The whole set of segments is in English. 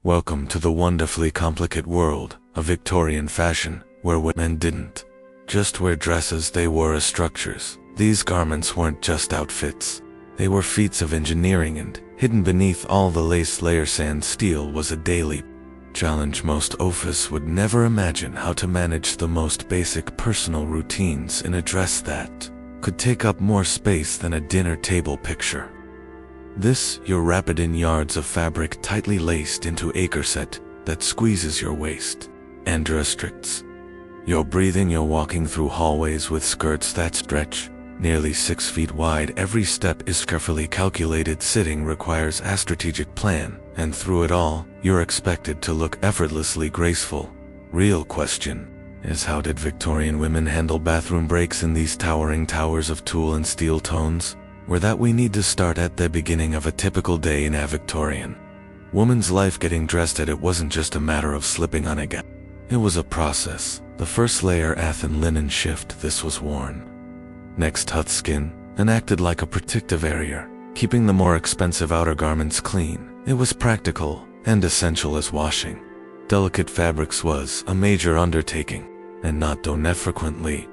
Welcome to the wonderfully complicated world of Victorian fashion, where women didn't just wear dresses, they wore structures. These garments weren't just outfits. They were feats of engineering, and hidden beneath all the lace layers and steel was a daily challenge. Most of us would never imagine how to manage the most basic personal routines in a dress that could take up more space than a dinner table picture. This, you're wrapped in yards of fabric tightly laced into a corset that squeezes your waist and restricts your breathing. You're walking through hallways with skirts that stretch nearly 6 feet wide. Every step is carefully calculated. Sitting requires a strategic plan, and through it all, you're expected to look effortlessly graceful. Real question is, how did Victorian women handle bathroom breaks in these towering towers of tulle and steel tones? Where that we need to start at the beginning of a typical day in a Victorian woman's life. Getting dressed at it wasn't just a matter of slipping on a gown. It was a process. The first layer, a thin linen shift, this was worn next hot skin and acted like a protective barrier, keeping the more expensive outer garments clean. It was practical and essential as washing delicate fabrics was a major undertaking, and not done infrequently.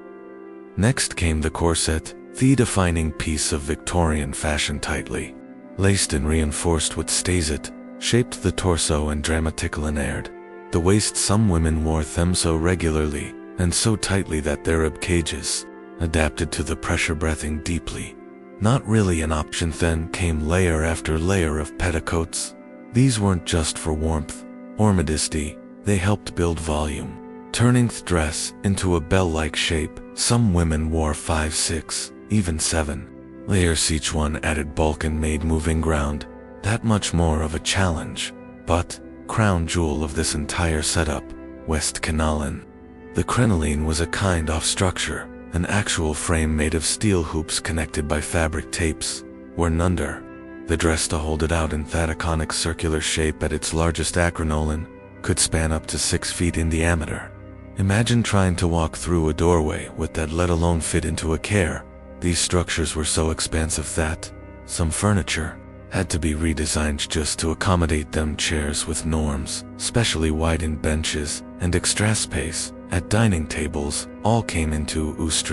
Next came the corset, the defining piece of Victorian fashion. Tightly laced and reinforced with stays, it shaped the torso and dramatically layered the waist. Some women wore them so regularly and so tightly that their rib cages adapted to the pressure. Breathing deeply, not really an option. Then came layer after layer of petticoats. These weren't just for warmth or modesty, they helped build volume, turning the dress into a bell-like shape. Some women wore 5, 6, even 7 layers. Each one added bulk and made moving ground that much more of a challenge. But crown jewel of this entire setup was crinoline. The crinoline was a kind of structure, an actual frame made of steel hoops connected by fabric tapes, worn under the dress to hold it out in that iconic circular shape. At its largest, a crinoline could span up to 6 feet in diameter. Imagine trying to walk through a doorway with that, let alone fit into a chair. These structures were so expansive that some furniture had to be redesigned just to accommodate them. Chairs with norms, specially widened benches, and extra space at dining tables all came into use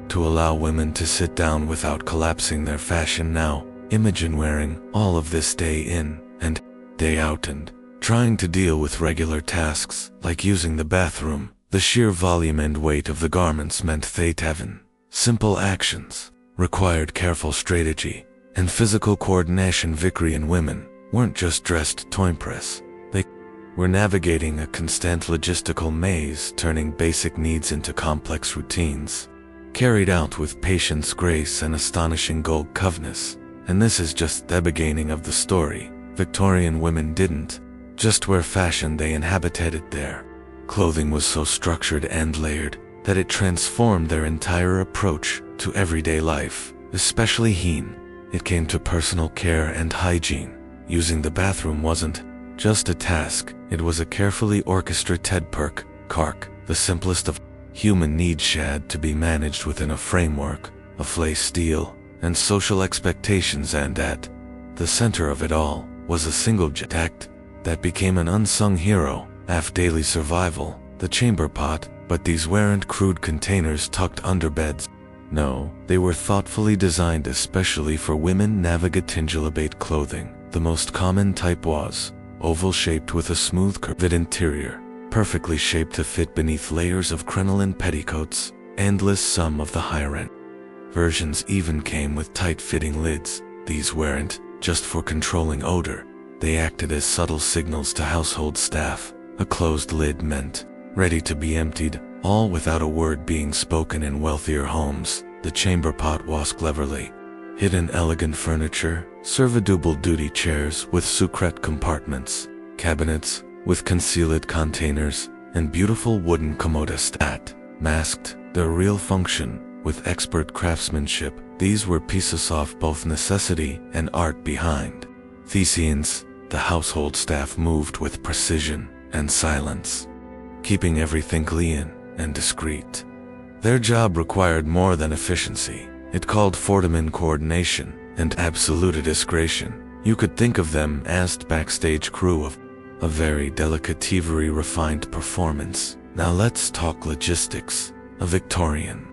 to allow women to sit down without collapsing their fashion. Now, imagine wearing all of this day in and day out and trying to deal with regular tasks like using the bathroom. The sheer volume and weight of the garments meant that even simple actions required careful strategy and physical coordination. Victorian women weren't just dressed to impress. They were navigating a constant logistical maze, turning basic needs into complex routines, carried out with patience, grace, and astonishing gold covenants. And this is just the beginning of the story. Victorian women didn't just wear fashion, they inhabited it. Their clothing was so structured and layered that it transformed their entire approach to everyday life, especially hygiene. It came to personal care and hygiene. Using the bathroom wasn't just a task, it was a carefully orchestrated cark. The simplest of human needs had to be managed within a framework of lace, steel, and social expectations, and at the center of it all was a single act that became an unsung hero of daily survival, the chamber pot. But these weren't crude containers tucked under beds. No, they were thoughtfully designed especially for women navigating clothing. The most common type was oval shaped with a smooth curved interior, perfectly shaped to fit beneath layers of crinoline petticoats. Endless sum of the higher-end versions even came with tight-fitting lids. These weren't just for controlling odor, they acted as subtle signals to household staff. A closed lid meant ready to be emptied, all without a word being spoken. In wealthier homes, the chamber pot was cleverly hidden. Elegant furniture, served double-duty chairs with secret compartments, cabinets with concealed containers, and beautiful wooden commodes that masked their real function with expert craftsmanship. These were pieces of both necessity and art. Behind the scenes, the household staff moved with precision and silence, keeping everything clean and discreet. Their job required more than efficiency. It called for coordination and absolute discretion. You could think of them as the backstage crew of a very delicate, very refined performance. Now let's talk logistics. A Victorian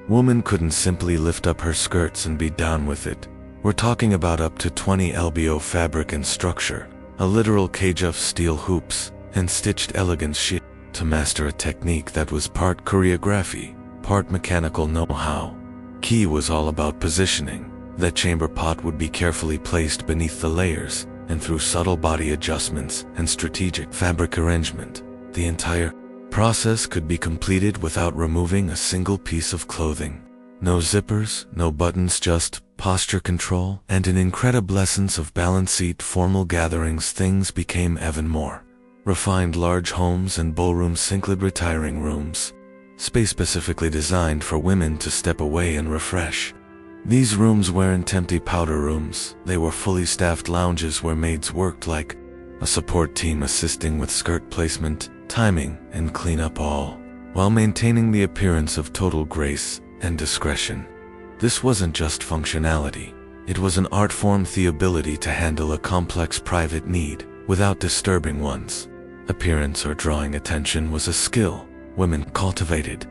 woman couldn't simply lift up her skirts and be done with it. We're talking about up to 20 lbo fabric and structure, a literal cage of steel hoops, and stitched elegance shit to master a technique that was part choreography, part mechanical know-how. Key was all about positioning. That chamber pot would be carefully placed beneath the layers, and through subtle body adjustments and strategic fabric arrangement, the entire process could be completed without removing a single piece of clothing. No zippers, no buttons, just posture control and an incredible essence of balance. At formal gatherings, things became even more refined. Large homes and ballrooms included retiring rooms, space specifically designed for women to step away and refresh. These rooms weren't empty powder rooms, they were fully staffed lounges where maids worked like a support team, assisting with skirt placement, timing, and cleanup, all while maintaining the appearance of total grace and discretion. This wasn't just functionality, it was an art form. The ability to handle a complex private need without disturbing one's appearance or drawing attention was a skill women cultivated,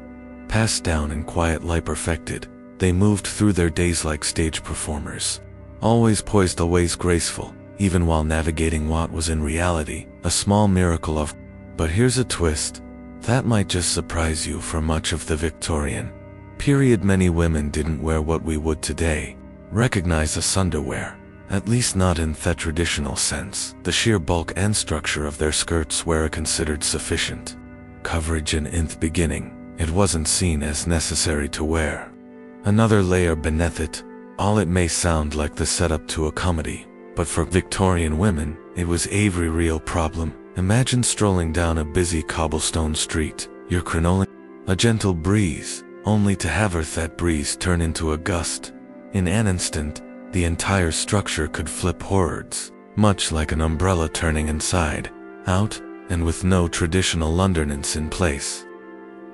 passed down in quiet light, perfected. They moved through their days like stage performers, always poised, always graceful, even while navigating what was in reality a small miracle of. But here's a twist that might just surprise you. For much of the Victorian period, many women didn't wear what we would today recognize as underwear, at least not in the traditional sense. The sheer bulk and structure of their skirts were considered sufficient coverage, and in the beginning, it wasn't seen as necessary to wear another layer beneath it. All it may sound like the setup to a comedy, but for Victorian women, it was a very real problem. Imagine strolling down a busy cobblestone street, your crinoline, a gentle breeze, only to have that breeze turn into a gust. In an instant, the entire structure could flip hordes, much like an umbrella turning inside out, and with no traditional undergarments in place.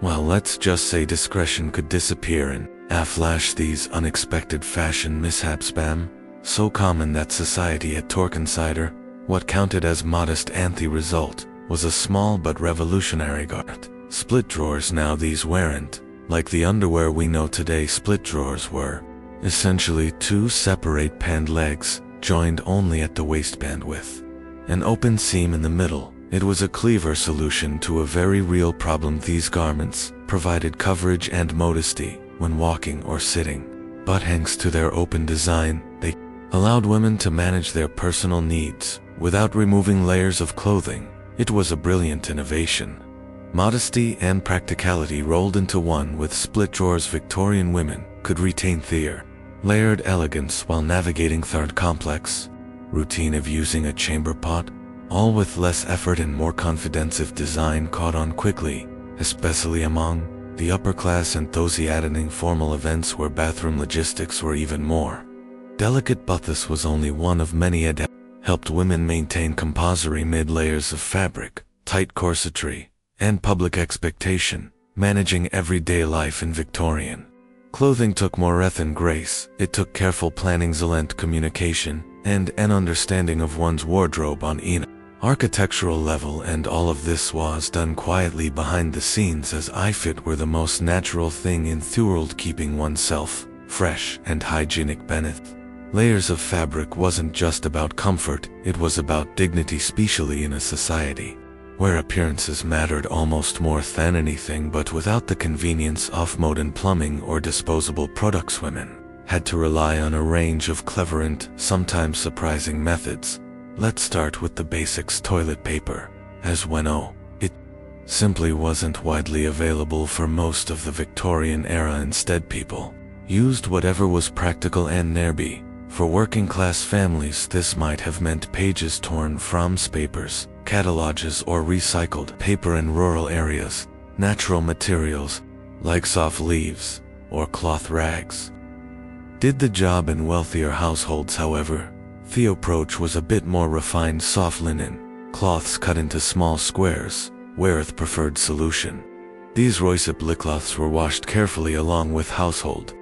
Well, let's just say discretion could disappear in a flash. These unexpected fashion mishaps became so common that society had to consider what counted as modest, and the result was a small but revolutionary guard. Split drawers. Now these weren't like the underwear we know today. Split drawers were essentially two separate pant legs, joined only at the waistband with an open seam in the middle. It was a clever solution to a very real problem. These garments provided coverage and modesty when walking or sitting, but thanks to their open design, they allowed women to manage their personal needs without removing layers of clothing. It was a brilliant innovation. Modesty and practicality rolled into one. With split drawers, Victorian women could retain their layered elegance while navigating the complex routine of using a chamber pot, all with less effort and more confidence. If design caught on quickly, especially among the upper class and those attending formal events where bathroom logistics were even more delicate. But this was only one of many adaptations helped women maintain compulsory mid-layers of fabric, tight corsetry, and public expectation. Managing everyday life in Victorian clothing took more than grace. It took careful planning, excellent communication, and an understanding of one's wardrobe on an architectural level, and all of this was done quietly behind the scenes, as if it were the most natural thing in the world, keeping oneself fresh and hygienic beneath layers of fabric wasn't just about comfort, it was about dignity, especially in a society where appearances mattered almost more than anything. But without the convenience of modern plumbing or disposable products, women had to rely on a range of clever and sometimes surprising methods. Let's start with the basics. Toilet paper, as when it simply wasn't widely available for most of the Victorian era. Instead, people used whatever was practical and nearby. For working class families, this might have meant pages torn from papers, catalogs, or recycled paper. In rural areas, natural materials like soft leaves or cloth rags did the job. In wealthier households, however, the approach was a bit more refined. Soft linen cloths cut into small squares were the preferred solution. These recycled cloths were washed carefully along with household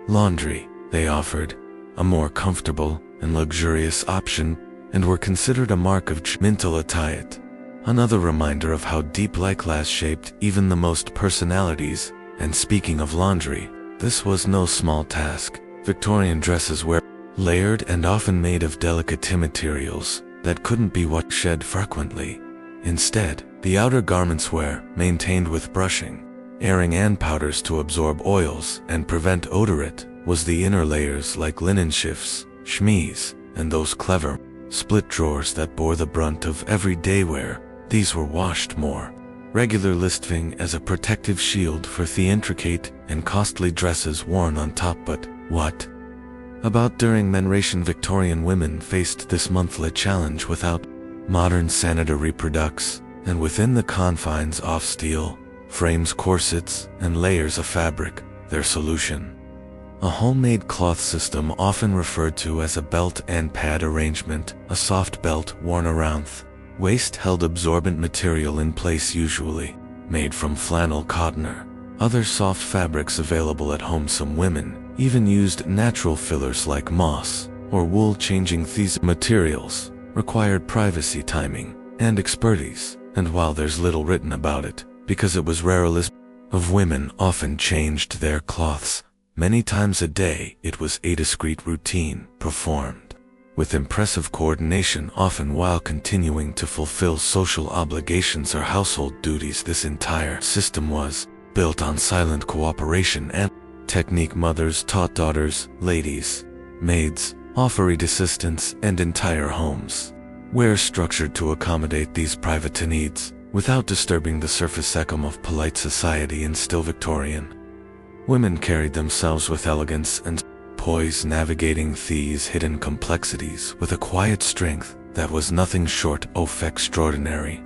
laundry. They offered a more comfortable and luxurious option and were considered a mark of mental etiquette. Another reminder of how deeply class shaped even the most personalities. And speaking of laundry, this was no small task. Victorian dresses were layered and often made of delicate materials that couldn't be shed frequently. Instead, the outer garments were maintained with brushing, airing and powders to absorb oils and prevent odor. It was the inner layers like linen shifts, chemise, and those clever split drawers that bore the brunt of everyday wear. These were washed more regular, listing as a protective shield for the intricate and costly dresses worn on top. But what about during menstruation? Victorian women faced this monthly challenge without modern sanitary products, and within the confines of steel frames, corsets, and layers of fabric. Their solution: a homemade cloth system often referred to as a belt and pad arrangement. A soft belt worn around the waist held absorbent material in place, usually made from flannel, cotton, or other soft fabrics available at home. Some women even used natural fillers like moss or wool. Changing these materials required privacy, timing, and expertise, and while there's little written about it, because it was rarely of women often changed their cloths many times a day, it was a discreet routine performed with impressive coordination, often while continuing to fulfill social obligations or household duties. This entire system was built on silent cooperation and technique. Mothers taught daughters, ladies, maids, offered assistants, and entire homes were structured to accommodate these private needs without disturbing the surface ecom of polite society. And still Victorian women carried themselves with elegance and poise, navigating these hidden complexities with a quiet strength that was nothing short of extraordinary.